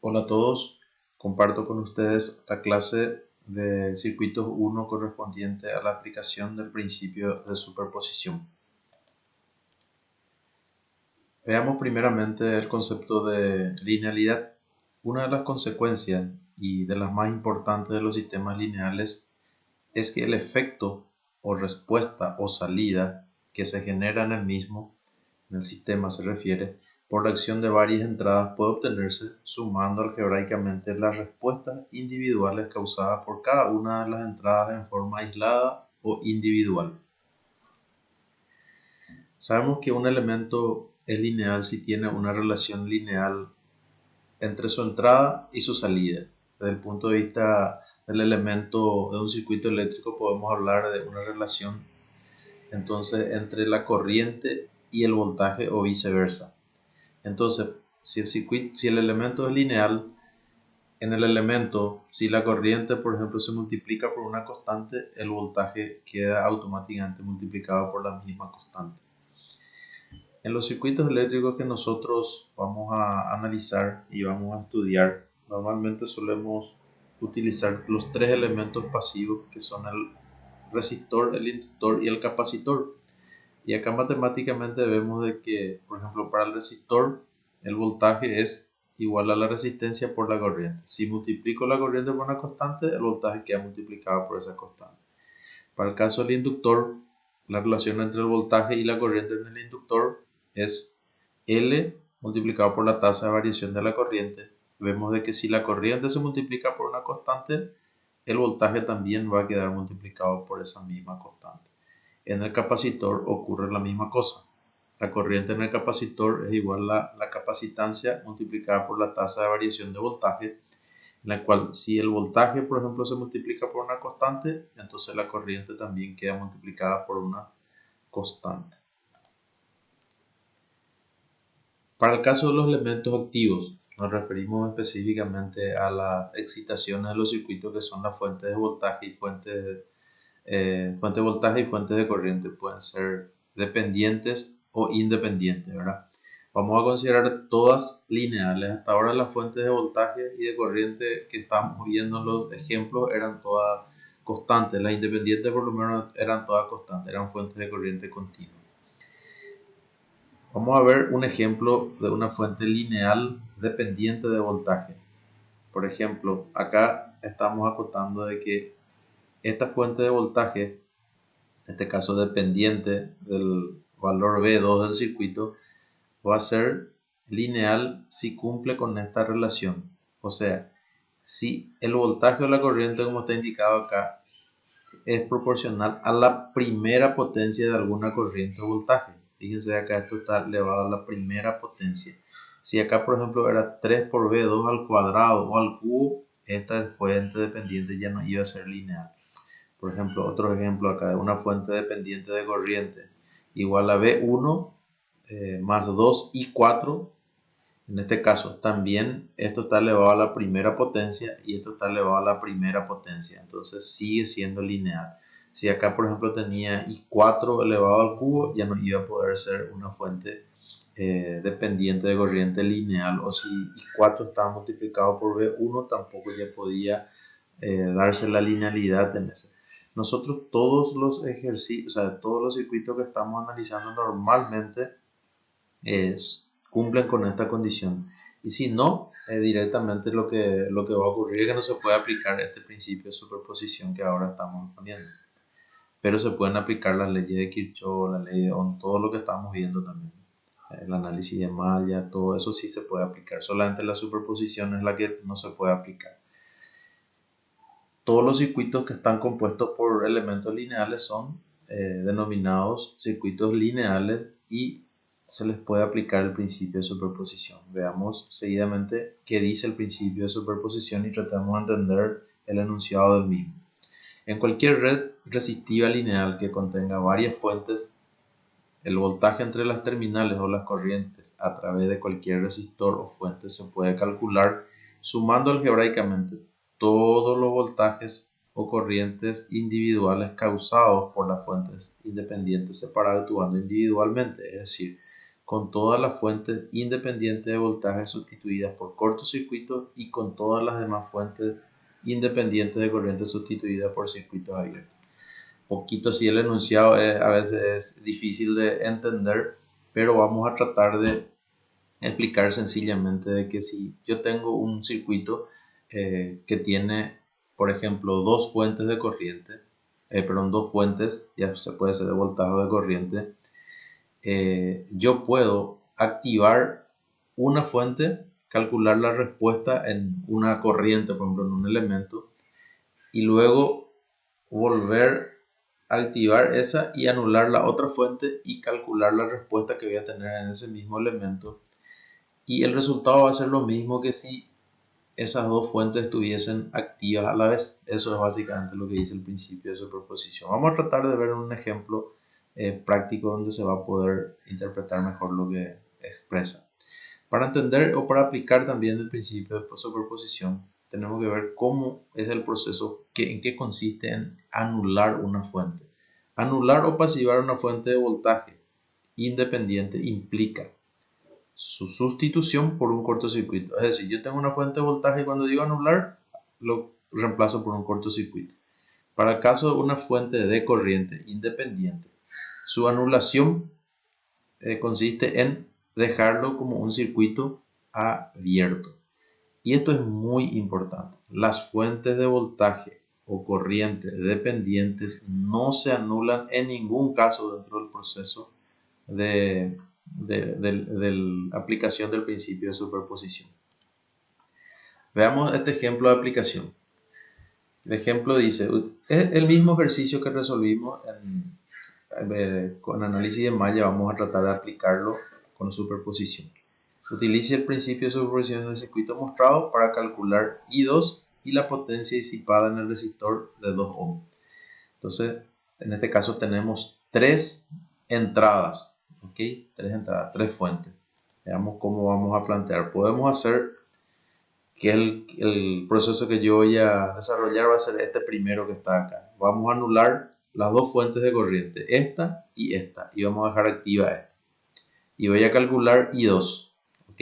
Hola a todos, comparto con ustedes la clase de circuitos 1 correspondiente a la aplicación del principio de superposición. Veamos primeramente el concepto de linealidad. Una de las consecuencias y de las más importantes de los sistemas lineales es que el efecto o respuesta o salida que se genera en el mismo, en el sistema se refiere, por la acción de varias entradas puede obtenerse sumando algebraicamente las respuestas individuales causadas por cada una de las entradas en forma aislada o individual. Sabemos que un elemento es lineal si tiene una relación lineal entre su entrada y su salida. Desde el punto de vista del elemento de un circuito eléctrico podemos hablar de una relación entonces entre la corriente y el voltaje o viceversa. Entonces, si el elemento es lineal, en el elemento, si la corriente, por ejemplo, se multiplica por una constante, el voltaje queda automáticamente multiplicado por la misma constante. En los circuitos eléctricos que nosotros vamos a analizar y vamos a estudiar, normalmente solemos utilizar los tres elementos pasivos que son el resistor, el inductor y el capacitor. Y acá matemáticamente vemos de que, por ejemplo, para el resistor, el voltaje es igual a la resistencia por la corriente. Si multiplico la corriente por una constante, el voltaje queda multiplicado por esa constante. Para el caso del inductor, la relación entre el voltaje y la corriente en el inductor es L multiplicado por la tasa de variación de la corriente. Vemos de que si la corriente se multiplica por una constante, el voltaje también va a quedar multiplicado por esa misma constante. En el capacitor ocurre la misma cosa. La corriente en el capacitor es igual a la capacitancia multiplicada por la tasa de variación de voltaje, en la cual si el voltaje, por ejemplo, se multiplica por una constante, entonces la corriente también queda multiplicada por una constante. Para el caso de los elementos activos, nos referimos específicamente a las excitaciones de los circuitos que son las fuentes de voltaje y fuentes de voltaje y fuentes de corriente. Pueden ser dependientes o independientes, ¿verdad? Vamos a considerar todas lineales. Hasta ahora las fuentes de voltaje y de corriente que estamos viendo en los ejemplos eran todas constantes. Las independientes por lo menos eran todas constantes, eran fuentes de corriente continua. Vamos a ver un ejemplo de una fuente lineal dependiente de voltaje. Por ejemplo, acá estamos acotando de que esta fuente de voltaje, en este caso dependiente del valor V2 del circuito, va a ser lineal si cumple con esta relación. O sea, si el voltaje o la corriente, como está indicado acá, es proporcional a la primera potencia de alguna corriente o voltaje. Fíjense acá, esto está elevado a la primera potencia. Si acá, por ejemplo, era 3 por V2 al cuadrado o al cubo, esta fuente dependiente ya no iba a ser lineal. Por ejemplo, otro ejemplo acá de una fuente dependiente de corriente igual a V1 más 2 y 4. En este caso, también esto está elevado a la primera potencia y esto está elevado a la primera potencia. Entonces sigue siendo lineal. Si acá, por ejemplo, tenía I4 elevado al cubo, ya no iba a poder ser una fuente dependiente de corriente lineal. O si I4 estaba multiplicado por V1, tampoco ya podía darse la linealidad en ese. Nosotros todos los ejercicios, o sea, todos los circuitos que estamos analizando normalmente cumplen con esta condición. Y si no, directamente lo que va a ocurrir es que no se puede aplicar este principio de superposición que ahora estamos poniendo. Pero se pueden aplicar las leyes de Kirchhoff, la ley de Ohm, todo lo que estamos viendo también. El análisis de malla, todo eso sí se puede aplicar. Solamente la superposición es la que no se puede aplicar. Todos los circuitos que están compuestos por elementos lineales son denominados circuitos lineales y se les puede aplicar el principio de superposición. Veamos seguidamente qué dice el principio de superposición y tratamos de entender el enunciado del mismo. En cualquier red resistiva lineal que contenga varias fuentes, el voltaje entre las terminales o las corrientes a través de cualquier resistor o fuente se puede calcular sumando algebraicamente todos los voltajes o corrientes individuales causados por las fuentes independientes separadas actuando individualmente. Es decir, con todas las fuentes independientes de voltaje sustituidas por cortocircuitos y con todas las demás fuentes independientes de corriente sustituidas por circuitos abiertos. Poquito así el enunciado a veces es difícil de entender, pero vamos a tratar de explicar sencillamente de que si yo tengo un circuito que tiene, por ejemplo, dos fuentes de corriente, dos fuentes, ya se puede ser de voltaje o de corriente, yo puedo activar una fuente, calcular la respuesta en una corriente, por ejemplo, en un elemento, y luego volver a activar esa y anular la otra fuente y calcular la respuesta que voy a tener en ese mismo elemento. Y el resultado va a ser lo mismo que si esas dos fuentes estuviesen activas a la vez. Eso es básicamente lo que dice el principio de superposición. Vamos a tratar de ver un ejemplo práctico donde se va a poder interpretar mejor lo que expresa. Para entender o para aplicar también el principio de superposición, tenemos que ver cómo es el proceso, en qué consiste en anular una fuente. Anular o pasivar una fuente de voltaje independiente implica su sustitución por un cortocircuito. Es decir, yo tengo una fuente de voltaje y cuando digo anular, lo reemplazo por un cortocircuito. Para el caso de una fuente de corriente independiente, su anulación consiste en dejarlo como un circuito abierto. Y esto es muy importante. Las fuentes de voltaje o corriente dependientes no se anulan en ningún caso dentro del proceso de la aplicación del principio de superposición. Veamos este ejemplo de aplicación. El ejemplo dice, es el mismo ejercicio que resolvimos con análisis de malla, vamos a tratar de aplicarlo con superposición. Utilice el principio de superposición en el circuito mostrado para calcular I2 y la potencia disipada en el resistor de 2 ohm. Entonces, en este caso tenemos tres entradas, ¿ok? Tres entradas, tres fuentes. Veamos cómo vamos a plantear. Podemos hacer que el proceso que yo voy a desarrollar va a ser este primero que está acá. Vamos a anular las dos fuentes de corriente, esta, y vamos a dejar activa esta. Y voy a calcular I2, ¿ok?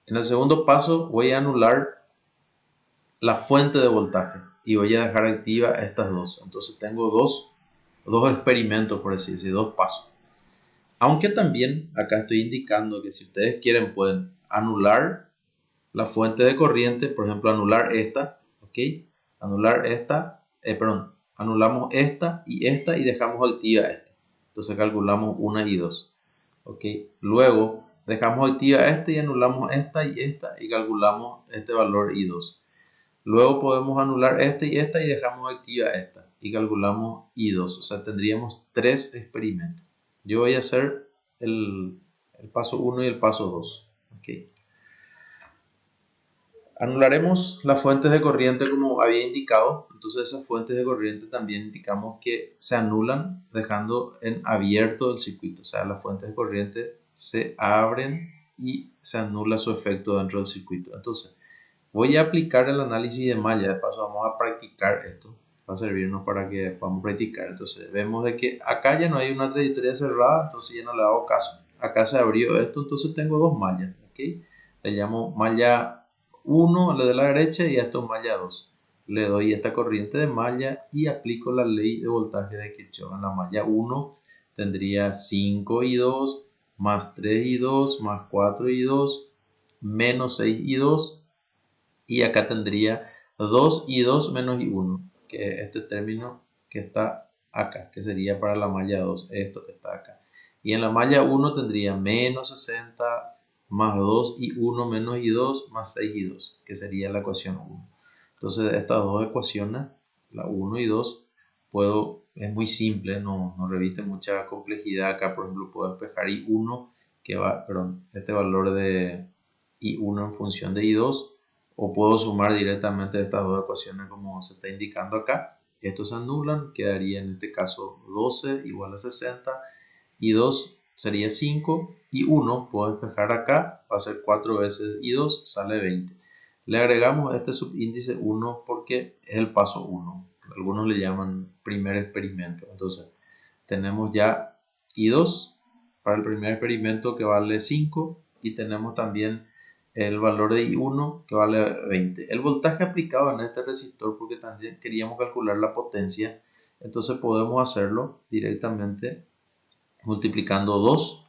En el segundo paso voy a anular la fuente de voltaje y voy a dejar activa estas dos. Entonces tengo dos experimentos, por decir así, dos pasos. Aunque también acá estoy indicando que si ustedes quieren pueden anular la fuente de corriente, por ejemplo anular esta, ¿ok? Anular esta, anulamos esta y dejamos activa esta. Entonces calculamos una y dos, ¿ok? Luego dejamos activa esta y anulamos esta y calculamos este valor I2. Luego podemos anular esta y dejamos activa esta y calculamos I2. O sea, tendríamos tres experimentos. Yo voy a hacer el paso 1 y el paso 2. ¿Okay? Anularemos las fuentes de corriente como había indicado. Entonces esas fuentes de corriente también indicamos que se anulan dejando en abierto el circuito. O sea, las fuentes de corriente se abren y se anula su efecto dentro del circuito. Entonces, voy a aplicar el análisis de malla. De paso vamos a practicar esto. Va a servirnos para que podamos practicar. Entonces vemos de que acá ya no hay una trayectoria cerrada. Entonces ya no le hago caso. Acá se abrió esto. Entonces tengo dos mallas. ¿Okay? Le llamo malla 1, le de la derecha, y a esto malla 2. Le doy esta corriente de malla y aplico la ley de voltaje de Kirchhoff. En la malla 1 tendría 5 y 2 más 3 y 2 más 4 y 2 menos 6 y 2. Y acá tendría 2 y 2 menos y 1, que es este término que está acá, que sería para la malla 2, esto que está acá. Y en la malla 1 tendría menos 60 más 2 y 1 menos y 2 más 6 y 2, que sería la ecuación 1. Entonces estas dos ecuaciones, la 1 y 2, es muy simple, no reviste mucha complejidad. Acá por ejemplo puedo despejar I1, este valor de I1 en función de I2, o puedo sumar directamente estas dos ecuaciones como se está indicando acá. Estos se anulan, quedaría en este caso 12 igual a 60 y 2 sería 5 y 1 puedo despejar acá, va a ser 4 veces y 2 sale 20. Le agregamos este subíndice 1 porque es el paso 1. Algunos le llaman primer experimento. Entonces tenemos ya I2 para el primer experimento que vale 5 y tenemos también el valor de I1 que vale 20. El voltaje aplicado en este resistor, porque también queríamos calcular la potencia, entonces podemos hacerlo directamente multiplicando 2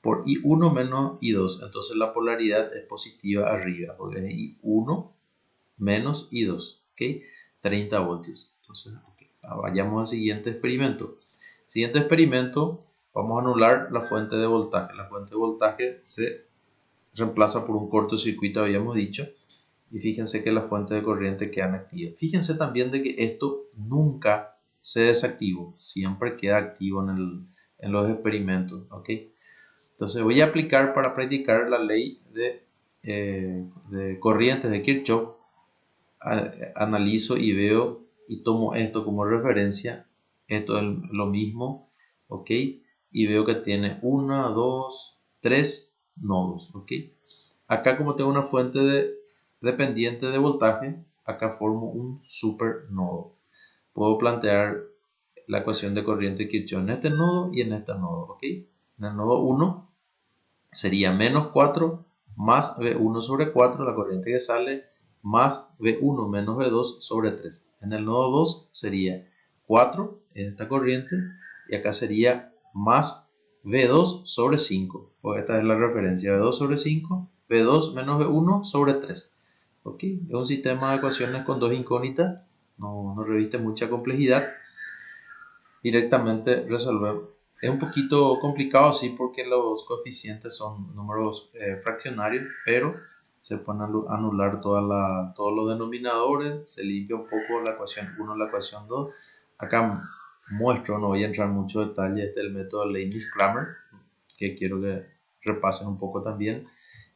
por I1 menos I2. Entonces la polaridad es positiva arriba, porque es I1 menos I2, ¿ok? 30 voltios. Entonces, okay, vayamos al siguiente experimento. Siguiente experimento, vamos a anular la fuente de voltaje. La fuente de voltaje se reemplaza por un cortocircuito, habíamos dicho. Y fíjense que la fuente de corriente queda activa. Fíjense también de que esto nunca se desactivó, siempre queda activo en los experimentos, ¿ok? Entonces voy a aplicar para practicar la ley de corrientes de Kirchhoff. Analizo y veo y tomo esto como referencia. Esto es lo mismo, ¿ok? Y veo que tiene 1, 2, 3 nodos, ¿ok? Acá como tengo una fuente dependiente de voltaje, acá formo un supernodo. Puedo plantear la ecuación de corriente de Kirchhoff en este nodo y en este nodo, ¿ok? En el nodo 1 sería menos 4 más V1 sobre 4, la corriente que sale, más V1 menos V2 sobre 3. En el nodo 2 sería 4 en esta corriente y acá sería más V2 sobre 5. Pues esta es la referencia, V2 sobre 5, V2 menos V1 sobre 3. ¿Ok? Es un sistema de ecuaciones con dos incógnitas, no reviste mucha complejidad. Directamente resolver. Es un poquito complicado, sí, porque los coeficientes son números fraccionarios, pero se pueden anular todos los denominadores, se limpia un poco la ecuación 1 la ecuación 2. Acá muestro, no voy a entrar en mucho detalle, este es el método Leibniz-Cramer, que quiero que repasen un poco también,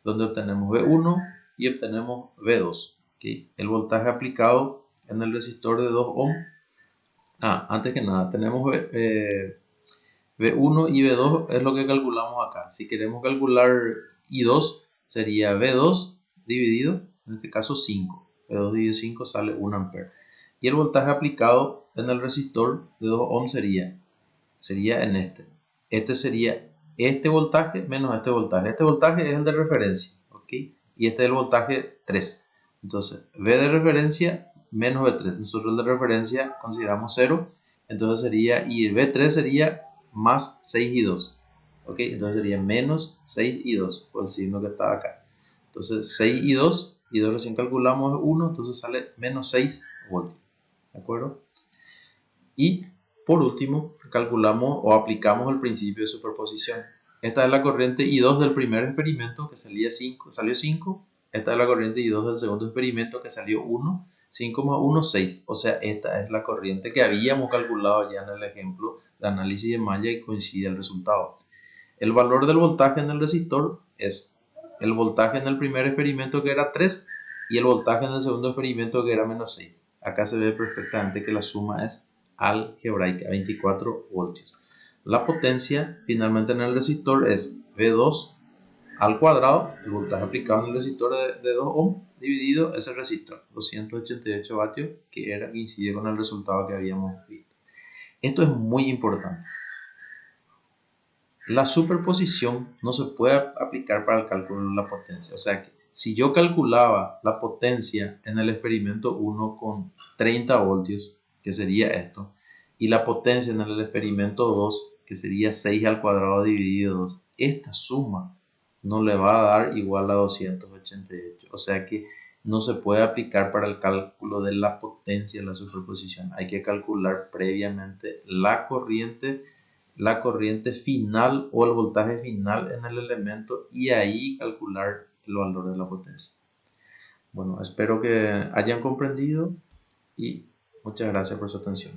donde obtenemos V1 y obtenemos V2. ¿Okay? El voltaje aplicado en el resistor de 2 ohm. Antes que nada, tenemos V1 y V2 es lo que calculamos acá. Si queremos calcular I2, sería V2 dividido, en este caso 5. V2 dividido 5 sale 1 ampere. Y el voltaje aplicado en el resistor de 2 ohm sería en este. Este sería este voltaje menos este voltaje. Este voltaje es el de referencia, ¿ok? Y este es el voltaje 3. Entonces, V de referencia menos V3. Nosotros el de referencia consideramos 0. Entonces sería, y el V3 sería más 6 y 2. ¿Ok? Entonces sería menos 6 y 2, por el signo que está acá. Entonces 6 y 2 recién calculamos 1, entonces sale menos 6 voltios. ¿De acuerdo? Y por último, calculamos o aplicamos el principio de superposición. Esta es la corriente I2 del primer experimento que salió 5. Esta es la corriente I2 del segundo experimento que salió 1. 5 más 1, 6. O sea, esta es la corriente que habíamos calculado ya en el ejemplo de análisis de malla y coincide el resultado. El valor del voltaje en el resistor es el voltaje en el primer experimento que era 3 y el voltaje en el segundo experimento que era menos 6. Acá se ve perfectamente que la suma es algebraica, 24 voltios. La potencia finalmente en el resistor es V2 al cuadrado, el voltaje aplicado en el resistor de 2 ohm, dividido ese resistor, 288 vatios, que coincide con el resultado que habíamos visto. Esto es muy importante. La superposición no se puede aplicar para el cálculo de la potencia. O sea que si yo calculaba la potencia en el experimento 1 con 30 voltios, que sería esto, y la potencia en el experimento 2, que sería 6 al cuadrado dividido 2, esta suma no le va a dar igual a 288. O sea que no se puede aplicar para el cálculo de la potencia de la superposición. Hay que calcular previamente la corriente final o el voltaje final en el elemento y ahí calcular el valor de la potencia. Bueno, espero que hayan comprendido y muchas gracias por su atención.